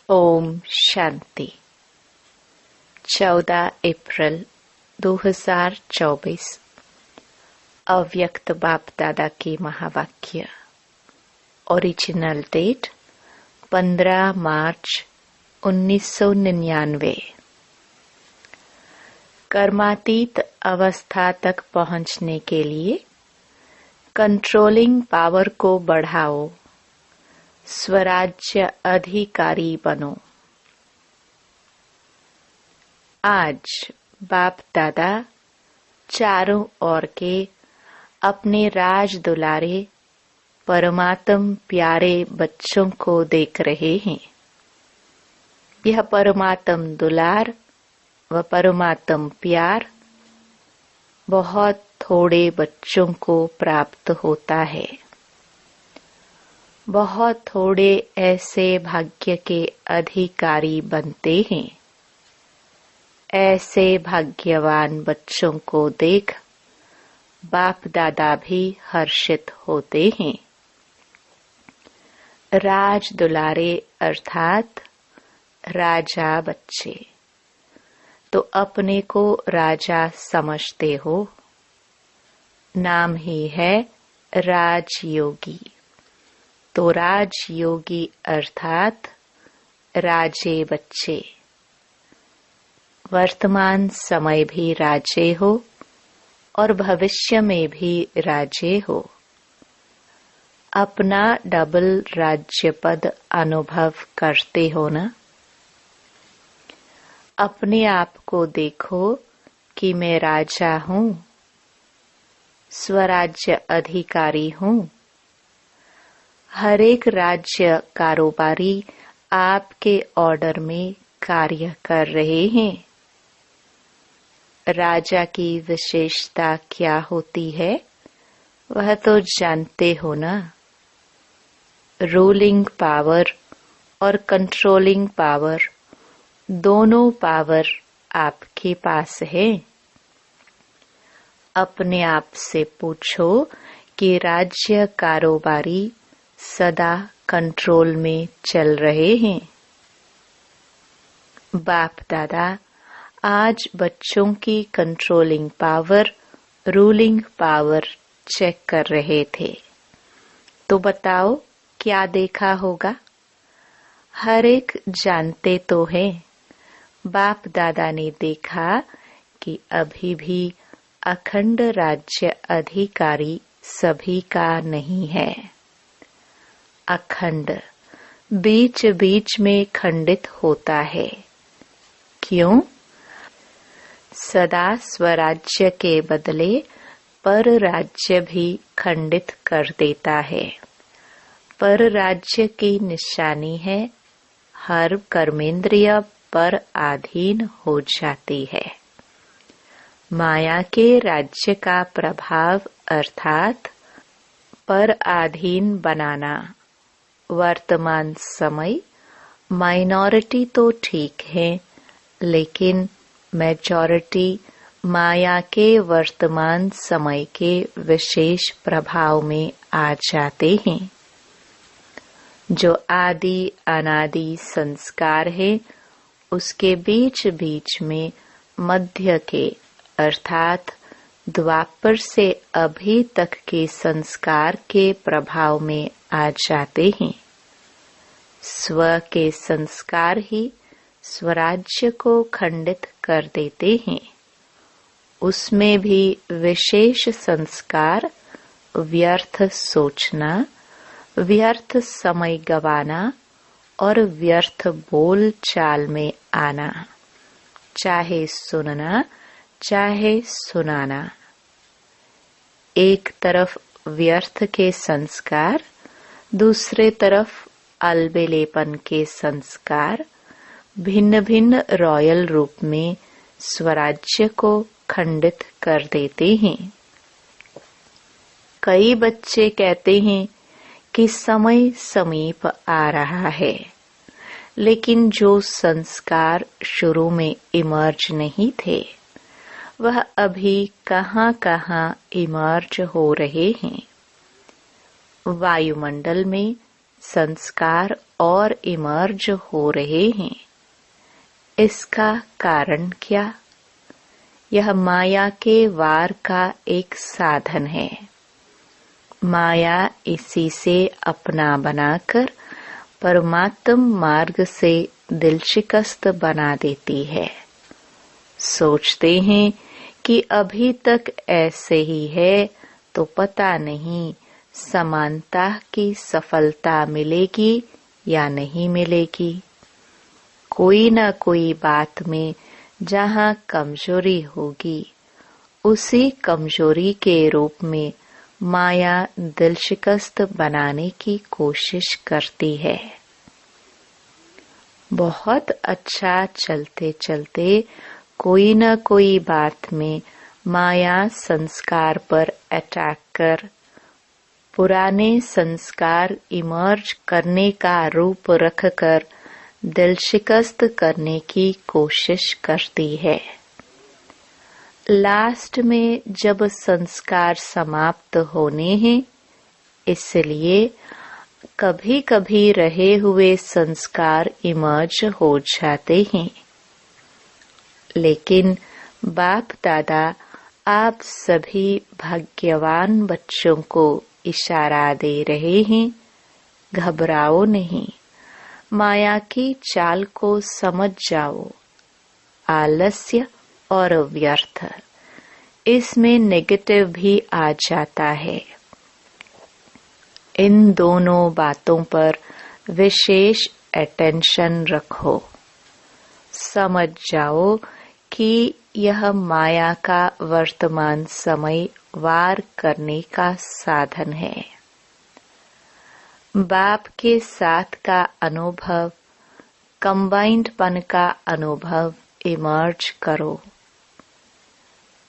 ओम शांति। 14 अप्रैल 2024 अव्यक्त बाप दादा के महावाक्य। ओरिजिनल डेट 15 मार्च 1999। कर्मातीत अवस्था तक पहुंचने के लिए कंट्रोलिंग पावर को बढ़ाओ, स्वराज्य अधिकारी बनो। आज बाप दादा चारों ओर के अपने राज दुलारे परमात्म प्यारे बच्चों को देख रहे हैं। यह परमात्म दुलार व परमात्म प्यार बहुत थोड़े बच्चों को प्राप्त होता है। बहुत थोड़े ऐसे भाग्य के अधिकारी बनते हैं। ऐसे भाग्यवान बच्चों को देख बाप दादा भी हर्षित होते हैं। राज दुलारे अर्थात राजा बच्चे तो अपने को राजा समझते हो। नाम ही है राजयोगी। तो राजयोगी अर्थात राजे बच्चे। वर्तमान समय भी राजे हो और भविष्य में भी राजे हो। अपना डबल राज्य पद अनुभव करते हो ना। अपने आप को देखो कि मैं राजा हूँ, स्वराज्य अधिकारी हूँ। हर एक राज्य कारोबारी आपके ऑर्डर में कार्य कर रहे हैं। राजा की विशेषता क्या होती है वह तो जानते हो ना। रूलिंग पावर और कंट्रोलिंग पावर दोनों पावर आपके पास है। अपने आप से पूछो कि राज्य कारोबारी सदा कंट्रोल में चल रहे हैं। बाप दादा आज बच्चों की controlling power, ruling power check कर रहे थे। तो बताओ क्या देखा होगा? हर एक जानते तो है। बाप दादा ने देखा कि अभी भी अखंड राज्य अधिकारी सभी का नहीं है। अखंड बीच बीच में खंडित होता है। क्यों? सदा स्वराज्य के बदले पर राज्य भी खंडित कर देता है। पर राज्य की निशानी है हर कर्मेंद्रिय पर अधीन हो जाती है। माया के राज्य का प्रभाव अर्थात पर अधीन बनाना। वर्तमान समय माइनॉरिटी तो ठीक है, लेकिन मेजॉरिटी माया के वर्तमान समय के विशेष प्रभाव में आ जाते हैं। जो आदि अनादि संस्कार है उसके बीच बीच में मध्य के अर्थात द्वापर से अभी तक के संस्कार के प्रभाव में आ जाते हैं। स्व के संस्कार ही स्वराज्य को खंडित कर देते हैं। उसमें भी विशेष संस्कार व्यर्थ सोचना, व्यर्थ समय गवाना और व्यर्थ बोल चाल में आना, चाहे सुनना चाहे सुनाना। एक तरफ व्यर्थ के संस्कार, दूसरे तरफ अलबेलेपन के संस्कार भिन्न भिन्न रॉयल रूप में स्वराज्य को खंडित कर देते हैं। कई बच्चे कहते हैं कि समय समीप आ रहा है, लेकिन जो संस्कार शुरू में इमर्ज नहीं थे वह अभी कहाँ-कहाँ इमर्ज हो रहे हैं। वायुमंडल में संस्कार और इमर्ज हो रहे हैं। इसका कारण क्या? यह माया के वार का एक साधन है। माया इसी से अपना बनाकर परमात्म मार्ग से दिल शिकस्त बना देती है। सोचते हैं कि अभी तक ऐसे ही है, तो पता नहीं समानता की सफलता मिलेगी या नहीं मिलेगी। कोई न कोई बात में जहाँ कमजोरी होगी, उसी कमजोरी के रूप में माया दिल शिकस्त बनाने की कोशिश करती है। बहुत अच्छा चलते चलते कोई न कोई बात में माया संस्कार पर अटैक कर पुराने संस्कार इमर्ज करने का रूप रखकर दिल शिकस्त करने की कोशिश करती है। लास्ट में जब संस्कार समाप्त होने हैं, इसलिए कभी कभी रहे हुए संस्कार इमर्ज हो जाते हैं। लेकिन बाप दादा आप सभी भाग्यवान बच्चों को इशारा दे रहे हैं, घबराओ नहीं, माया की चाल को समझ जाओ। आलस्य और व्यर्थ, इसमें नेगेटिव भी आ जाता है। इन दोनों बातों पर विशेष अटेंशन रखो। समझ जाओ कि यह माया का वर्तमान समय वार करने का साधन है। बाप के साथ का अनुभव, कंबाइंडपन का अनुभव इमर्ज करो।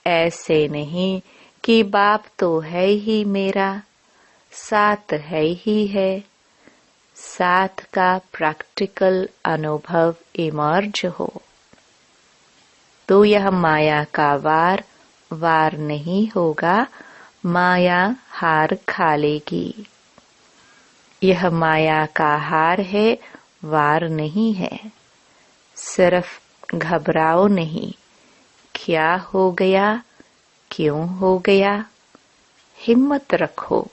ऐसे नहीं कि बाप तो है ही मेरा, साथ है ही है। साथ का प्रैक्टिकल अनुभव इमर्ज हो, तो यह माया का वार नहीं होगा, माया हार खा लेगी। यह माया का हार है, वार नहीं है। सिर्फ घबराओ नहीं, क्या हो गया, क्यों हो गया। हिम्मत रखो,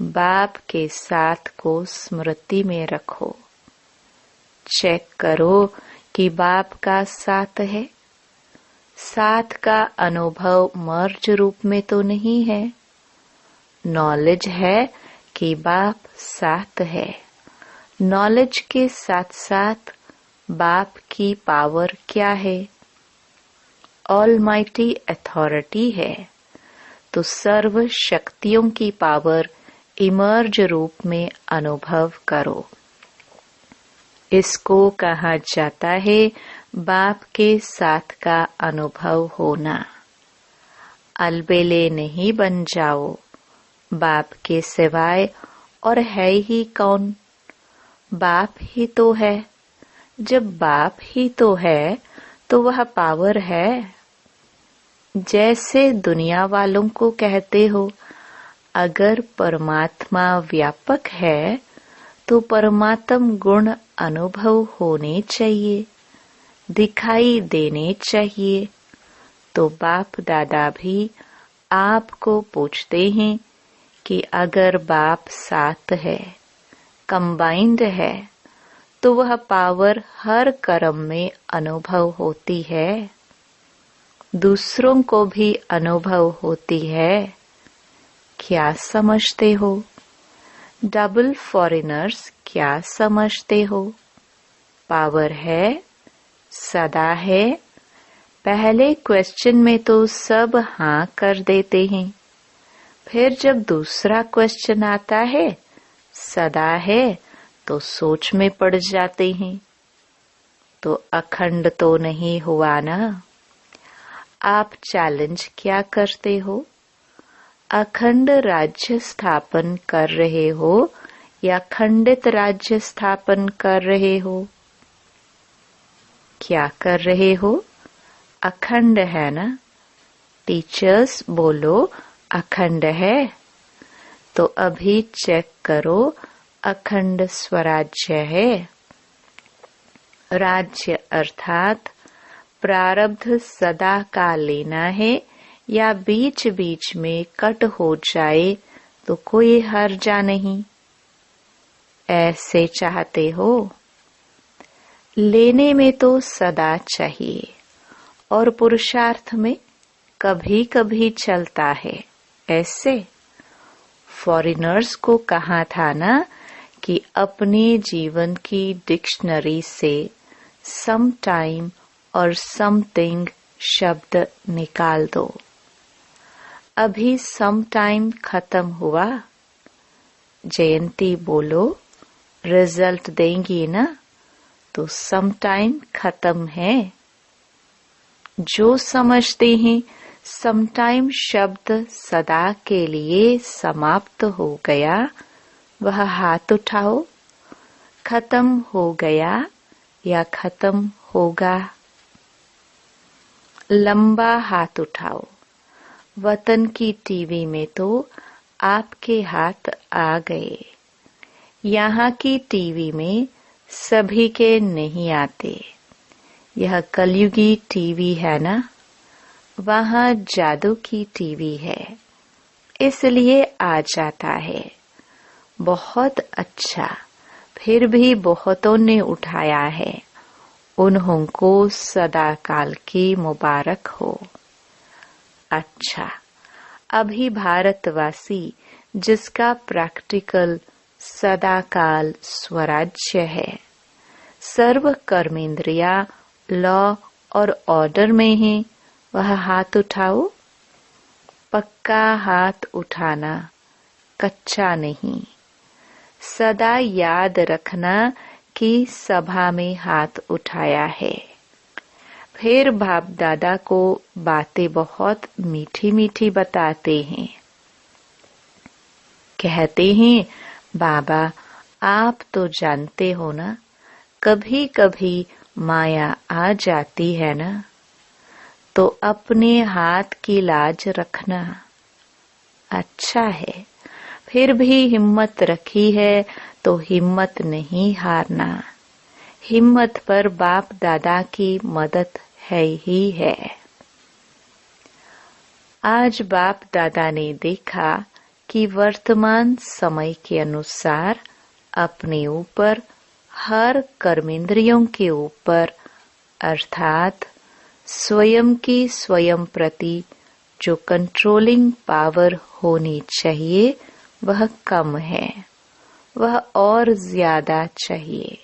बाप के साथ को स्मृति में रखो। चेक करो कि बाप का साथ है। साथ का अनुभव मर्ज रूप में तो नहीं है। नॉलेज है कि बाप साथ है। नॉलेज के साथ साथ बाप की पावर क्या है? ऑलमाइटी अथॉरिटी है। तो सर्व शक्तियों की पावर इमर्ज रूप में अनुभव करो। इसको कहा जाता है बाप के साथ का अनुभव होना। अलबेले नहीं बन जाओ, बाप के सिवाय और है ही कौन? बाप ही तो है। जब बाप ही तो है, तो वह पावर है। जैसे दुनिया वालों को कहते हो, अगर परमात्मा व्यापक है, तो परमात्म गुण अनुभव होने चाहिए, दिखाई देने चाहिए। तो बाप दादा भी आपको पूछते हैं कि अगर बाप साथ है, कंबाइंड है, तो वह पावर हर कर्म में अनुभव होती है, दूसरों को भी अनुभव होती है। क्या समझते हो? डबल फॉरेनर्स क्या समझते हो? पावर है, सदा है। पहले क्वेश्चन में तो सब हाँ कर देते हैं, फिर जब दूसरा क्वेश्चन आता है, सदा है, तो सोच में पड़ जाते हैं। तो अखंड तो नहीं हुआ ना। आप चैलेंज क्या करते हो? अखंड राज्य स्थापन कर रहे हो या खंडित राज्य स्थापन कर रहे हो? क्या कर रहे हो? अखंड है ना। टीचर्स बोलो अखंड है। तो अभी चेक करो, अखंड स्वराज्य है। राज्य अर्थात प्रारब्ध सदा का लेना है, या बीच बीच में कट हो जाए तो कोई हर्जा नहीं। ऐसे चाहते हो? लेने में तो सदा चाहिए और पुरुषार्थ में कभी कभी चलता है। ऐसे फॉरेनर्स को कहा था ना कि अपने जीवन की डिक्शनरी से सम टाइम और समथिंग शब्द निकाल दो। अभी सम टाइम खत्म हुआ। जयंती बोलो, रिजल्ट देंगी ना? तो सम टाइम खत्म है। जो समझते हैं सम टाइम शब्द सदा के लिए समाप्त हो गया, वह हाथ उठाओ। खत्म हो गया या खत्म होगा? लंबा हाथ उठाओ। वतन की टीवी में तो आपके हाथ आ गए। यहाँ की टीवी में सभी के नहीं आते। यह कलयुगी टीवी है ना? वहाँ जादू की टीवी है, इसलिए आ जाता है। बहुत अच्छा। फिर भी बहुतों ने उठाया है। उन्हों को सदा काल की मुबारक हो। अच्छा, अभी भारतवासी जिसका प्रैक्टिकल सदा काल स्वराज्य है, सर्व कर्मेंद्रिया लॉ और ऑर्डर में है, वह हाथ उठाओ। पक्का हाथ उठाना, कच्चा नहीं। सदा याद रखना कि सभा में हाथ उठाया है। फिर बाप दादा को बातें बहुत मीठी मीठी बताते हैं। कहते हैं, बाबा आप तो जानते हो ना, कभी कभी माया आ जाती है ना, तो अपने हाथ की लाज रखना। अच्छा है, फिर भी हिम्मत रखी है तो हिम्मत नहीं हारना। हिम्मत पर बाप दादा की मदद है ही है। आज बाप दादा ने देखा कि वर्तमान समय के अनुसार अपने ऊपर, हर कर्मेंद्रियों के ऊपर अर्थात स्वयं की स्वयं प्रति जो कंट्रोलिंग पावर होनी चाहिए वह कम है, वह और ज्यादा चाहिए।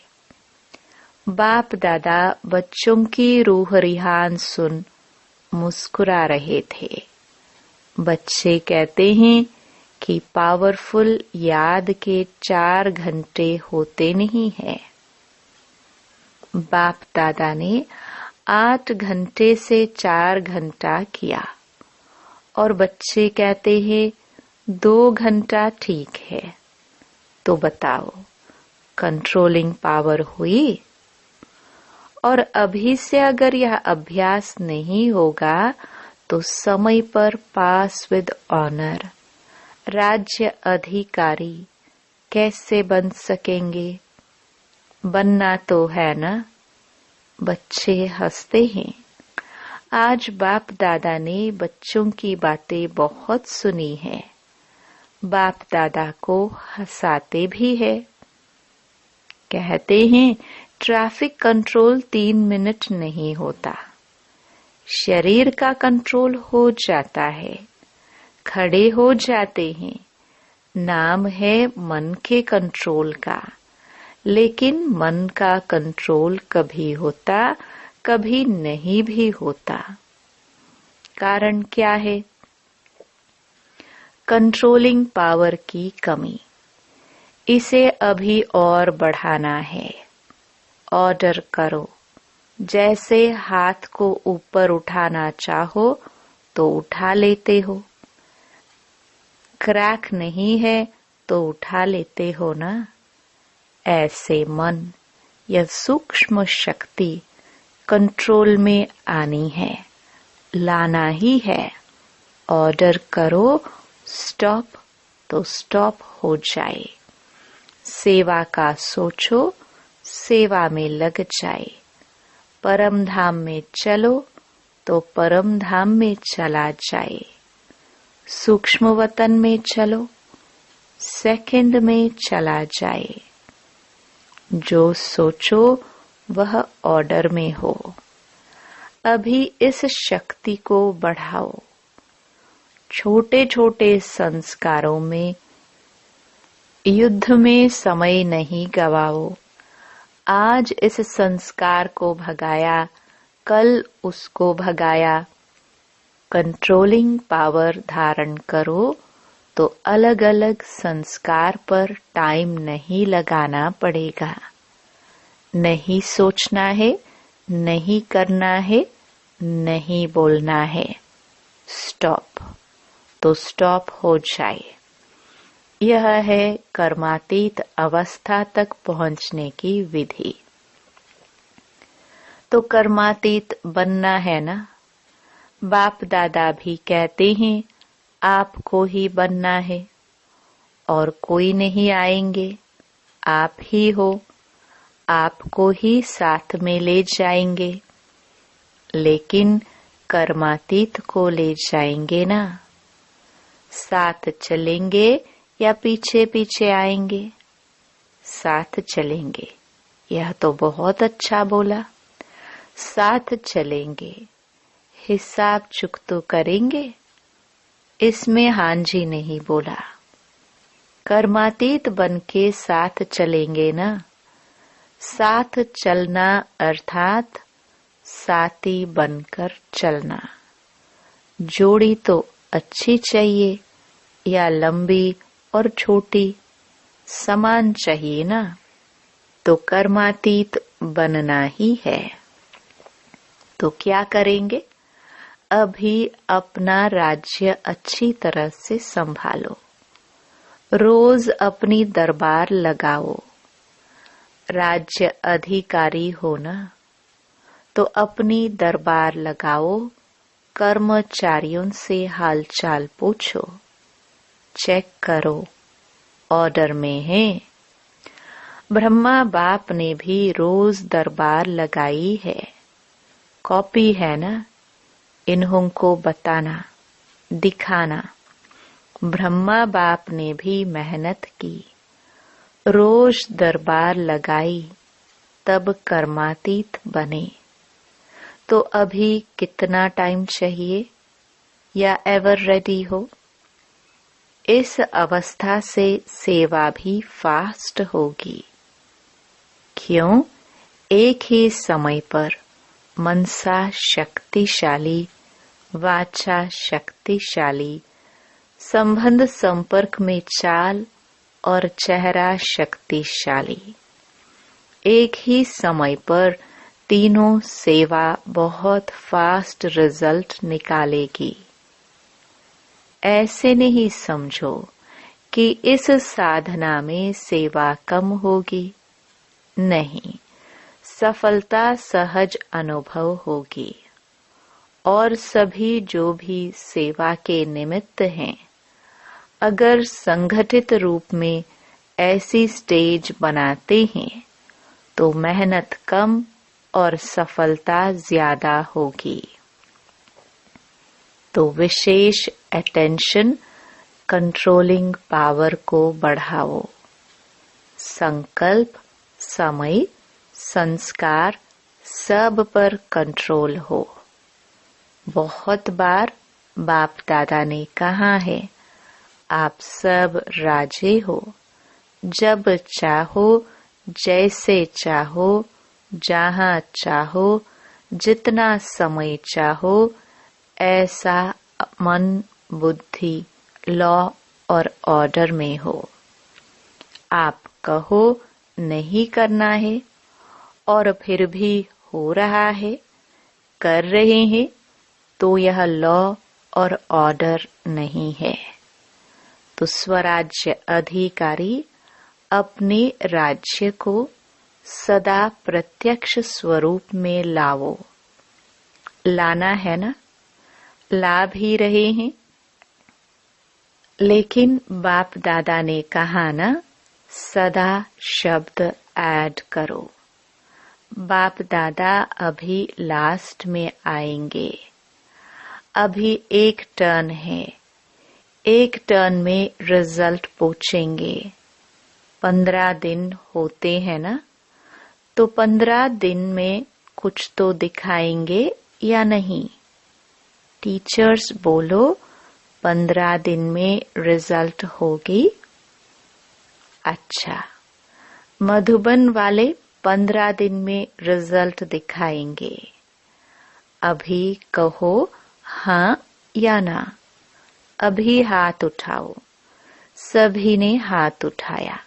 बाप दादा बच्चों की रूह रिहान सुन मुस्कुरा रहे थे। बच्चे कहते हैं कि पावरफुल याद के 4 घंटे होते नहीं है। बाप दादा ने 8 घंटे से 4 घंटा किया और बच्चे कहते हैं 2 घंटा ठीक है। तो बताओ, कंट्रोलिंग पावर हुई? और अभी से अगर यह अभ्यास नहीं होगा तो समय पर पास विद ऑनर राज्य अधिकारी कैसे बन सकेंगे? बनना तो है ना? बच्चे हंसते हैं। आज बाप दादा ने बच्चों की बातें बहुत सुनी है। बाप दादा को हंसाते भी है। कहते हैं ट्रैफिक कंट्रोल 3 मिनट नहीं होता, शरीर का कंट्रोल हो जाता है, खड़े हो जाते हैं। नाम है मन के कंट्रोल का, लेकिन मन का कंट्रोल कभी होता, कभी नहीं भी होता। कारण क्या है? कंट्रोलिंग पावर की कमी। इसे अभी और बढ़ाना है। ऑर्डर करो। जैसे हाथ को ऊपर उठाना चाहो तो उठा लेते हो। क्रैक नहीं है तो उठा लेते हो ना। ऐसे मन या सूक्ष्म शक्ति कंट्रोल में आनी है, लाना ही है। ऑर्डर करो, स्टॉप तो स्टॉप हो जाए। सेवा का सोचो, सेवा में लग जाए। परम धाम में चलो तो परम धाम में चला जाए। सूक्ष्म वतन में चलो, सेकंड में चला जाए। जो सोचो वह ऑर्डर में हो। अभी इस शक्ति को बढ़ाओ। छोटे छोटे संस्कारों में युद्ध में समय नहीं गवाओ। आज इस संस्कार को भगाया, कल उसको भगाया। कंट्रोलिंग पावर धारण करो तो अलग अलग संस्कार पर टाइम नहीं लगाना पड़ेगा। नहीं सोचना है, नहीं करना है, नहीं बोलना है। स्टॉप तो स्टॉप हो जाए। यह है कर्मातीत अवस्था तक पहुंचने की विधि। तो कर्मातीत बनना है ना। बाप दादा भी कहते हैं आपको ही बनना है और कोई नहीं आएंगे, आप ही हो। आपको ही साथ में ले जाएंगे, लेकिन कर्मातीत को ले जाएंगे ना। साथ चलेंगे या पीछे पीछे आएंगे? साथ चलेंगे। यह तो बहुत अच्छा बोला। साथ चलेंगे। हिसाब चुकतो करेंगे? इसमें हाँ जी नहीं बोला। कर्मातीत बन के साथ चलेंगे ना। साथ चलना अर्थात साथी बनकर चलना। जोड़ी तो अच्छी चाहिए या लंबी और छोटी, समान चाहिए ना। तो कर्मातीत बनना ही है। तो क्या करेंगे? अभी अपना राज्य अच्छी तरह से संभालो। रोज अपनी दरबार लगाओ। राज्य अधिकारी हो ना, तो अपनी दरबार लगाओ। कर्मचारियों से हालचाल पूछो, चेक करो ऑर्डर में है। ब्रह्मा बाप ने भी रोज दरबार लगाई है। कॉपी है ना, इन्हों को बताना, दिखाना। ब्रह्मा बाप ने भी मेहनत की, रोज दरबार लगाई, तब कर्मातीत बने। तो अभी कितना टाइम चाहिए या एवर रेडी हो? इस अवस्था से सेवा भी फास्ट होगी। क्यों? एक ही समय पर मनसा शक्तिशाली, वाचा शक्तिशाली, संबंध संपर्क में चाल और चेहरा शक्तिशाली। एक ही समय पर तीनों सेवा बहुत फास्ट रिजल्ट निकालेगी। ऐसे नहीं समझो कि इस साधना में सेवा कम होगी। नहीं, सफलता सहज अनुभव होगी। और सभी जो भी सेवा के निमित्त हैं, अगर संगठित रूप में ऐसी स्टेज बनाते हैं तो मेहनत कम और सफलता ज्यादा होगी। तो विशेष अटेंशन कंट्रोलिंग पावर को बढ़ाओ। संकल्प, समय, संस्कार सब पर कंट्रोल हो। बहुत बार बाप दादा ने कहा है, आप सब राजे हो। जब चाहो, जैसे चाहो, जहाँ चाहो, जितना समय चाहो, ऐसा मन, बुद्धि, लॉ और ऑर्डर में हो। आप कहो नहीं करना है और फिर भी हो रहा है, कर रहे हैं, तो यह लॉ और ऑर्डर नहीं है। तो स्वराज्य अधिकारी अपने राज्य को सदा प्रत्यक्ष स्वरूप में लाओ। लाना है ना, ला भी रहे हैं। लेकिन बाप दादा ने कहा ना, सदा शब्द ऐड करो। बाप दादा अभी लास्ट में आएंगे। अभी एक टर्न है, एक टर्न में रिजल्ट पूछेंगे। 15 दिन होते हैं ना, तो 15 दिन में कुछ तो दिखाएंगे या नहीं? टीचर्स बोलो 15 दिन में रिजल्ट होगी। अच्छा, मधुबन वाले 15 दिन में रिजल्ट दिखाएंगे। अभी कहो हाँ या ना। अभी हाथ उठाओ। सभी ने हाथ उठाया।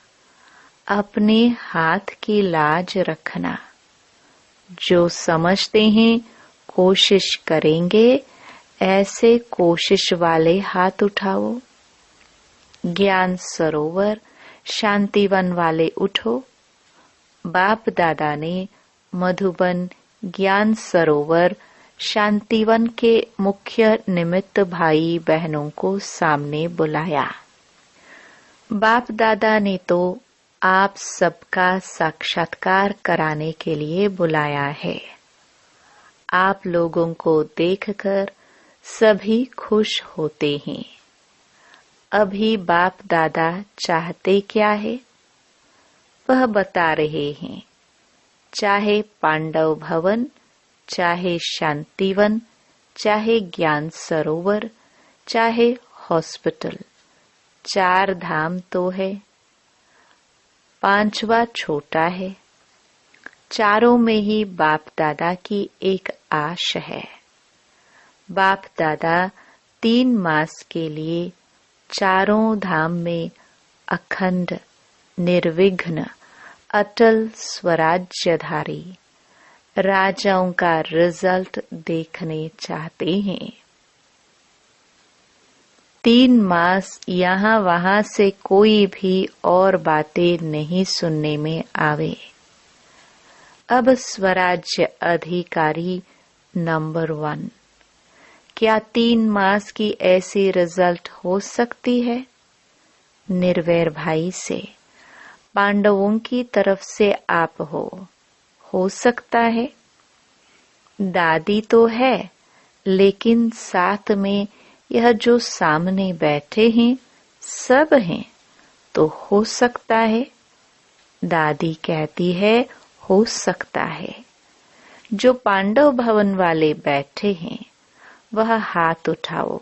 अपने हाथ की लाज रखना। जो समझते हैं कोशिश करेंगे, ऐसे कोशिश वाले हाथ उठाओ। ज्ञान सरोवर शांतिवन वाले उठो। बाप दादा ने मधुबन ज्ञान सरोवर शांतिवन के मुख्य निमित्त भाई बहनों को सामने बुलाया। बाप दादा ने तो आप सबका साक्षात्कार कराने के लिए बुलाया है। आप लोगों को देखकर सभी खुश होते हैं। अभी बाप दादा चाहते क्या है, वह बता रहे हैं। चाहे पांडव भवन, चाहे शांतिवन, चाहे ज्ञान सरोवर, चाहे हॉस्पिटल, 4 धाम तो है, 5वां छोटा है। चारों में ही बाप दादा की एक आश है। बाप दादा 3 मास के लिए चारों धाम में अखंड, निर्विघ्न, अटल स्वराज्यधारी राजाओं का रिजल्ट देखने चाहते हैं। 3 मास यहाँ वहाँ से कोई भी और बातें नहीं सुनने में आवे। अब स्वराज्य अधिकारी नंबर 1। क्या 3 मास की ऐसी रिजल्ट हो सकती है? निर्वैर भाई से, पांडवों की तरफ से आप हो सकता है। दादी तो है, लेकिन साथ में यह जो सामने बैठे हैं सब हैं, तो हो सकता है। दादी कहती है हो सकता है। जो पांडव भवन वाले बैठे हैं वह हाथ उठाओ।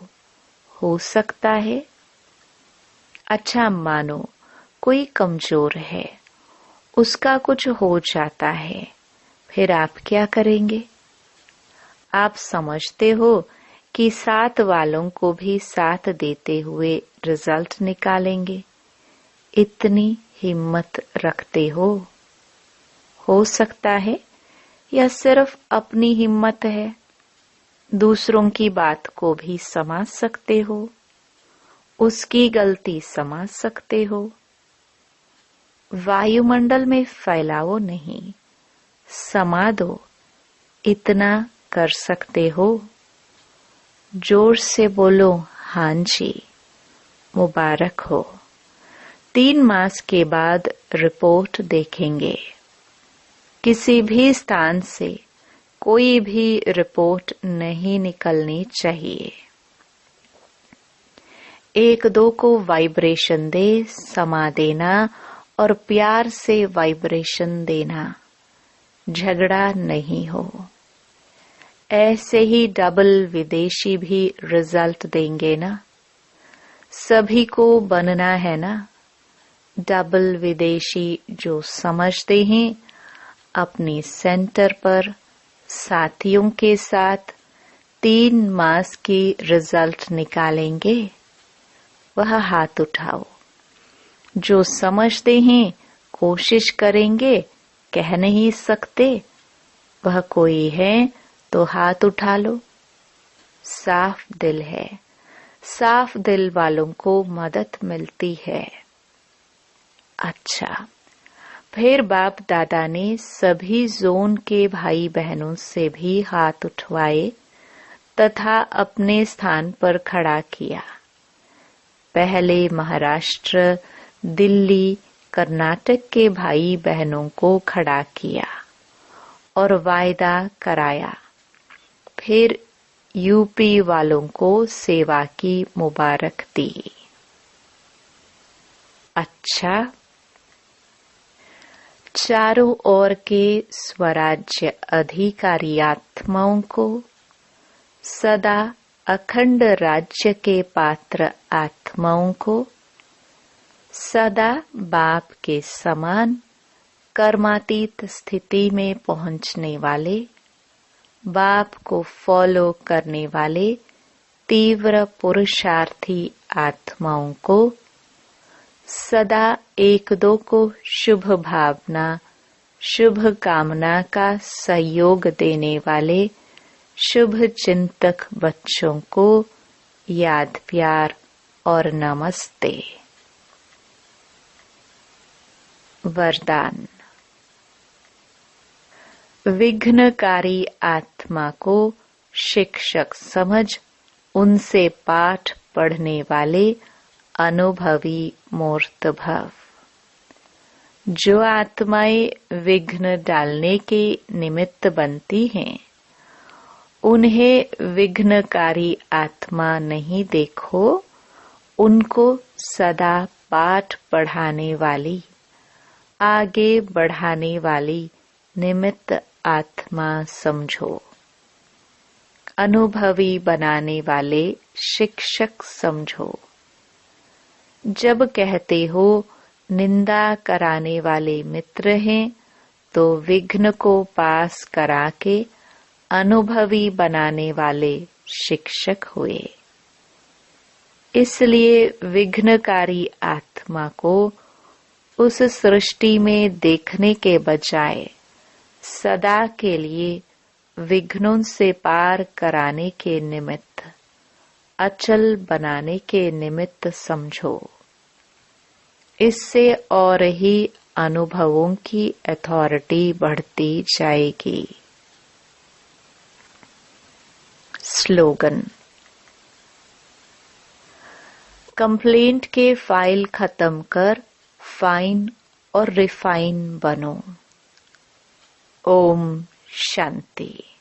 हो सकता है। अच्छा, मानो कोई कमजोर है, उसका कुछ हो जाता है, फिर आप क्या करेंगे? आप समझते हो कि साथ वालों को भी साथ देते हुए रिजल्ट निकालेंगे। इतनी हिम्मत रखते हो सकता है या सिर्फ अपनी हिम्मत है? दूसरों की बात को भी समझ सकते हो, उसकी गलती समझ सकते हो। वायुमंडल में फैलाओ नहीं, समा दो। इतना कर सकते हो? जोर से बोलो हाँ जी, मुबारक हो। 3 मास के बाद रिपोर्ट देखेंगे। किसी भी स्थान से कोई भी रिपोर्ट नहीं निकलनी चाहिए। 1-2 को वाइब्रेशन दे, समा देना और प्यार से वाइब्रेशन देना। झगड़ा नहीं हो। ऐसे ही डबल विदेशी भी रिजल्ट देंगे ना। सभी को बनना है ना डबल विदेशी। जो समझते हैं अपने सेंटर पर साथियों के साथ 3 मास की रिजल्ट निकालेंगे, वह हाथ उठाओ। जो समझते हैं कोशिश करेंगे, कह नहीं सकते, वह कोई है तो हाथ उठा लो। साफ दिल है, साफ दिल वालों को मदद मिलती है। अच्छा, फिर बाप दादा ने सभी जोन के भाई बहनों से भी हाथ उठवाए तथा अपने स्थान पर खड़ा किया। पहले महाराष्ट्र, दिल्ली, कर्नाटक के भाई बहनों को खड़ा किया और वायदा कराया। फिर यूपी वालों को सेवा की मुबारक दी। अच्छा, चारों ओर के स्वराज्य अधिकारी आत्माओं को, सदा अखंड राज्य के पात्र आत्माओं को, सदा बाप के समान कर्मातीत स्थिति में पहुंचने वाले, बाप को फॉलो करने वाले तीव्र पुरुषार्थी आत्माओं को, सदा एक दो को शुभ भावना, शुभ कामना का सहयोग देने वाले शुभ चिंतक बच्चों को याद प्यार और नमस्ते। वरदान। विघ्नकारी आत्मा को शिक्षक समझ उनसे पाठ पढ़ने वाले अनुभवी मूर्त भव। जो आत्माएं विघ्न डालने के निमित्त बनती हैं, उन्हें विघ्नकारी आत्मा नहीं देखो, उनको सदा पाठ पढ़ाने वाली, आगे बढ़ाने वाली निमित्त आत्मा समझो। अनुभवी बनाने वाले शिक्षक समझो। जब कहते हो निंदा कराने वाले मित्र हैं, तो विघ्न को पास करा के अनुभवी बनाने वाले शिक्षक हुए। इसलिए विघ्नकारी आत्मा को उस सृष्टि में देखने के बजाय सदा के लिए विघ्नों से पार कराने के निमित्त, अचल बनाने के निमित्त समझो। इससे और ही अनुभवों की अथॉरिटी बढ़ती जाएगी। स्लोगन। कंप्लेंट के फाइल खत्म कर फाइन और रिफाइन बनो। ओम शांति।